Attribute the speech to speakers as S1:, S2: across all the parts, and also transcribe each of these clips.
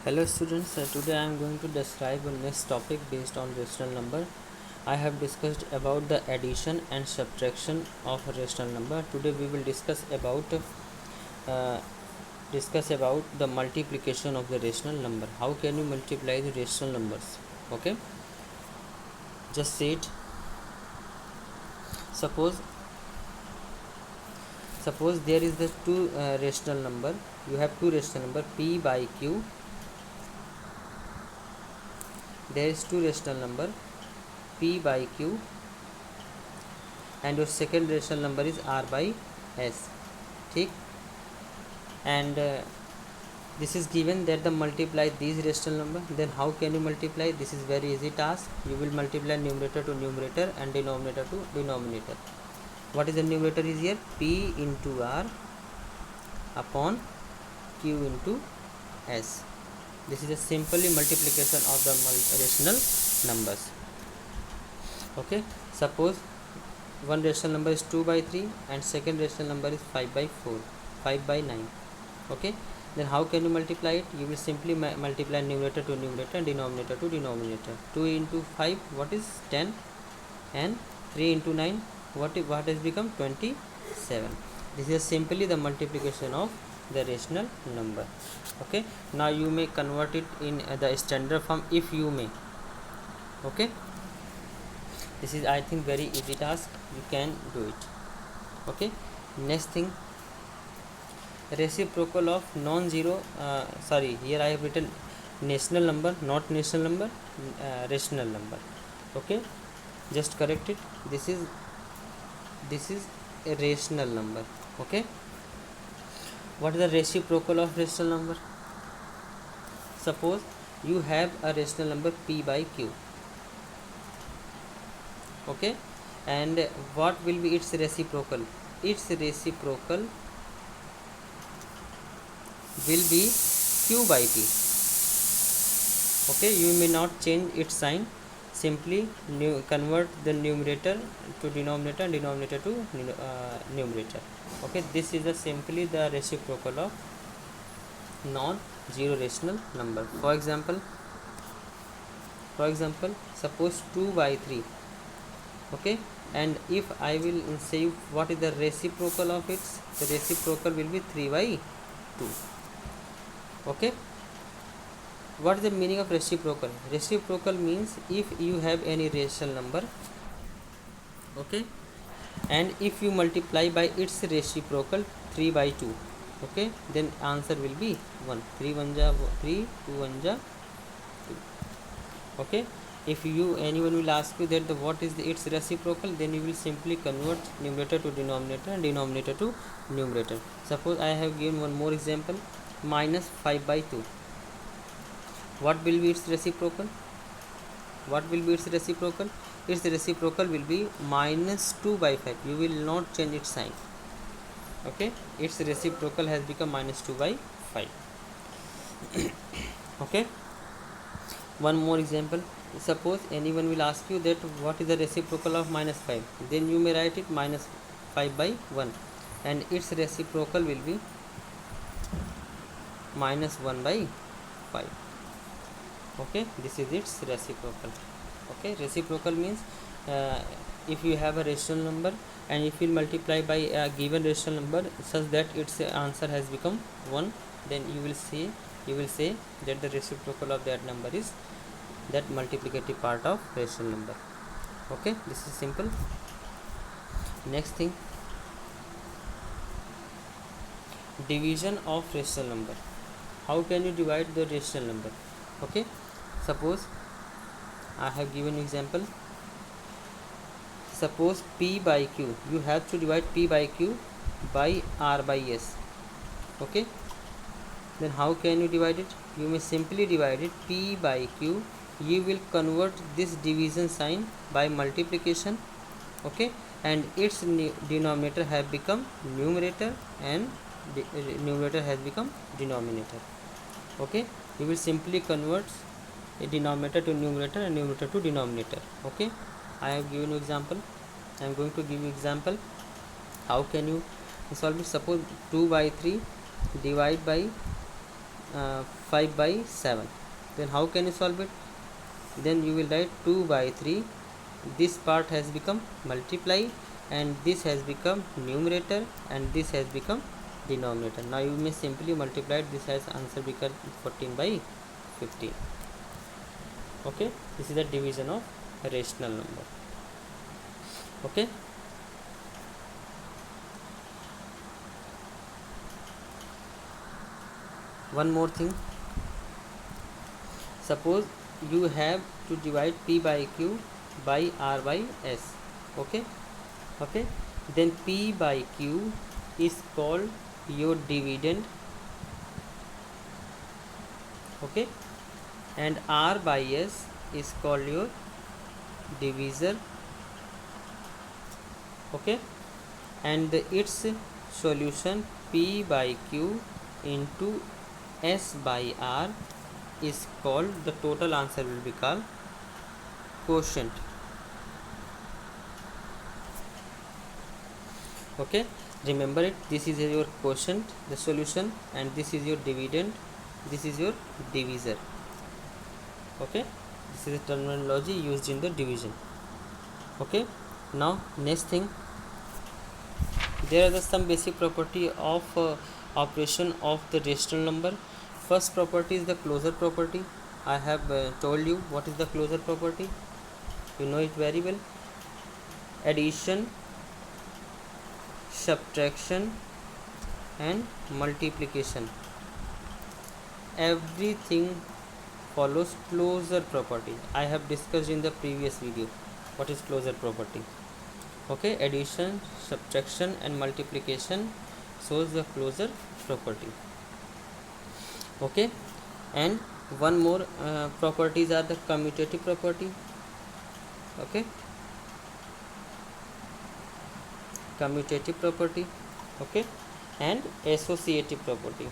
S1: Hello students, today I am going to describe a next topic based on rational number. I have discussed about the addition and subtraction of a rational number. Today we will uh, discuss about the multiplication of the rational number. How can you multiply the rational numbers? Okay, just say it. Suppose suppose there is the two rational number. You have two rational number p by q. There is two rational number p by q and your second rational number is r by s. ठीक, and this is given that the multiply these rational number. Then how can you multiply? This is very easy task. You will multiply numerator to numerator and denominator to denominator. What is the numerator is here? P into r upon q into s. This is a simply multiplication of the rational numbers. Okay, suppose one rational number is 2 by 3 and second rational number is 5 by 4, 5 by 9. Okay, then how can you multiply it? You will simply multiply numerator to numerator and denominator to denominator. 2 into 5, what is 10, and 3 into 9, what has become 27. This is simply the multiplication of the rational number. Okay, now you may convert it in the standard form if you may. Okay, this is I think very easy task. You can do it. Okay, next thing, reciprocal of non-zero, sorry, here I have written national number, not national number, rational number. Okay, just correct it. This is a rational number. Okay, what is the reciprocal of rational number? Suppose you have a rational number p by q. Okay, and what will be its reciprocal? Its reciprocal will be q by p. Okay, you may not change its sign, simply convert the numerator to denominator and denominator to numerator. Okay, this is simply the reciprocal of non-zero rational number. For example, suppose 2 by 3. Okay, and if I will say what is the reciprocal of it, the reciprocal will be 3 by 2. Okay, what is the meaning of reciprocal? Reciprocal means if you have any rational number, okay, and if you multiply by its reciprocal 3 by 2, okay, then answer will be 1. 3 1 ja 3, 2 1 ja 2. Okay, if anyone will ask you that what is its reciprocal, then you will simply convert numerator to denominator and denominator to numerator. Suppose I have given one more example, minus 5 by 2. What will be its reciprocal? Its reciprocal will be minus 2 by 5. You will not change its sign. Okay, its reciprocal has become minus 2 by 5. Okay, one more example. Suppose anyone will ask you that what is the reciprocal of minus 5, then you may write it minus 5 by 1, and its reciprocal will be minus 1 by 5. Okay, this is its reciprocal. Okay, reciprocal means if you have a rational number and if you multiply by a given rational number such that its answer has become 1, then you will say that the reciprocal of that number is that multiplicative part of rational number. Okay, this is simple. Next thing, division of rational number. How can you divide the rational number? Okay, suppose I have given example. Suppose p by q, you have to divide p by q by r by s. Okay, then how can you divide it? You may simply divide it p by q. You will convert this division sign by multiplication. Okay, and its denominator have become numerator and numerator has become denominator. Okay, you will simply convert a denominator to numerator and numerator to denominator. Okay, I have given you example. I am going to give you example. How can you solve it? Suppose 2 by 3 divide by 5 by 7. Then how can you solve it? Then you will write 2 by 3. This part has become multiply, and this has become numerator, and this has become denominator. Now you may simply multiply this as answer become 14 by 15. Okay, this is the division of a rational number. Okay, one more thing. Suppose you have to divide p by q by r by s. Okay, okay, then p by q is called your dividend, okay, and r by s is called your divisor, okay, and its solution p by q into s by r is called, the total answer will be called quotient. Okay, remember it, this is your quotient, the solution, and this is your dividend, this is your divisor. Okay, this is the terminology used in the division. Okay, now next thing, there are some basic property of operation of the rational number. First property is the closure property. I have told you what is the closure property, you know it very well. Addition, subtraction and multiplication, everything follows closure property. I have discussed in the previous video what is closure property. Okay, addition, subtraction and multiplication shows the closure property. Okay, and one more properties are the commutative property. Okay, commutative property, okay, and associative property.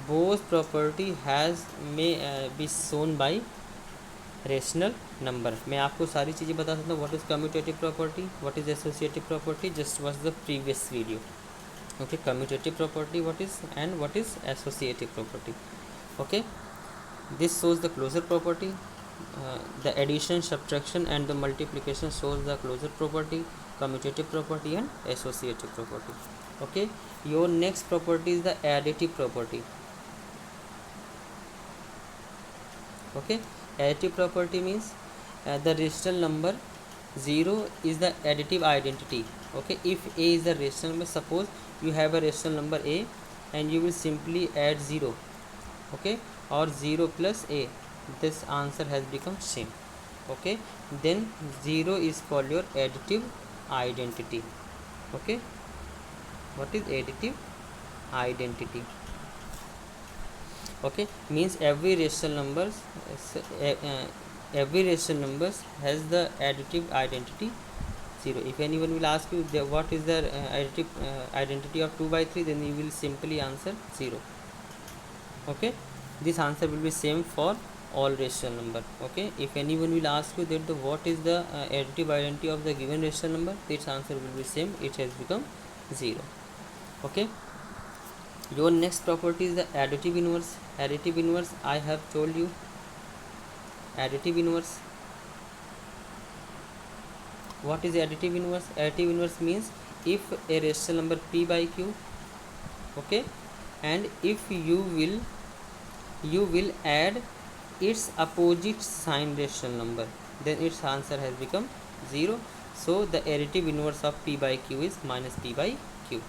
S1: Both property has may be shown by rational number. मैं आपको सारी चीज़ें बता सकता हूँ. What is commutative property, what is associative property, just watch the previous video. Okay, commutative property what is and what is associative property. Okay, this shows the closure property. The addition, subtraction and the multiplication shows the closure property, commutative property and associative property. Okay, your next property is the additive property. Okay, additive property means the rational number 0 is the additive identity. Okay, if a is the rational number, suppose you have a rational number a and you will simply add 0, okay, or 0 plus a, this answer has become same. Okay, then 0 is called your additive identity. Okay, what is additive identity? Okay, means every rational numbers has the additive identity 0. If anyone will ask you what is the additive identity of 2 by 3, then you will simply answer 0. Okay, this answer will be same for all rational number. Okay, if anyone will ask you that what is the additive identity of the given rational number, its answer will be same, it has become 0. Okay, your next property is the additive inverse. Additive inverse, I have told you. Additive inverse, what is additive inverse? Additive inverse means if a rational number p by q, okay, and if you will add its opposite sign rational number, then its answer has become 0. So the additive inverse of p by q is minus p by q.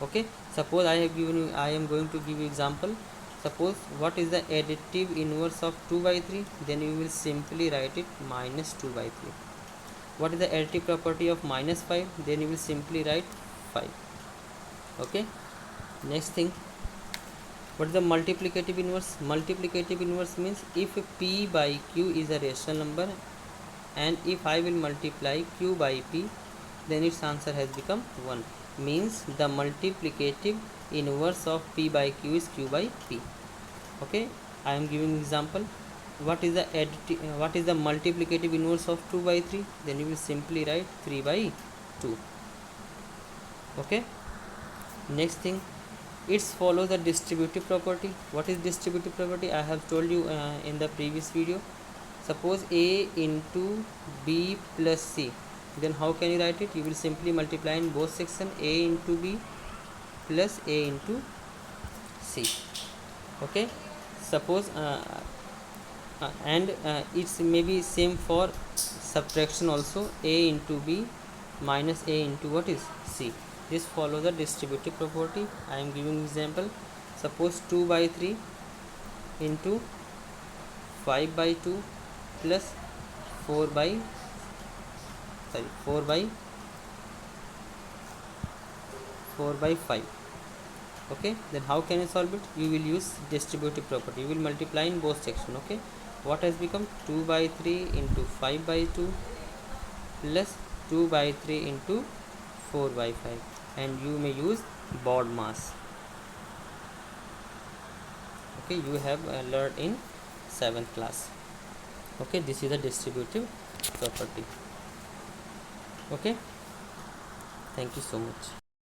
S1: Okay, suppose I am going to give you example. Suppose what is the additive inverse of 2 by 3, then you will simply write it minus 2 by 3. What is the additive property of minus 5, then you will simply write 5. Okay, next thing, what is the multiplicative inverse? Multiplicative inverse means if p by q is a rational number and if I will multiply q by p, then its answer has become 1. Means the multiplicative inverse of p by q is q by p. Okay, I am giving example. What is the multiplicative inverse of 2 by 3? Then you will simply write 3 by 2. Okay, Next thing, it's follow the distributive property. What is distributive property? I have told you in the previous video. Suppose A into B plus C, then how can you write it? You will simply multiply in both section A into B plus A into C. Okay, suppose and it's maybe same for subtraction also, A into B minus A into what is C. This follows the distributive property. I am giving example. Suppose 2 by 3 into 5 by 2 plus 4 by 5. Okay, then how can you solve it? You will use distributive property. You will multiply in both section. Okay, what has become 2 by 3 into 5 by 2 plus 2 by 3 into 4 by 5, and you may use BOD mass. Okay, you have learned in 7th class. Okay, this is the distributive property. Okay, thank you so much.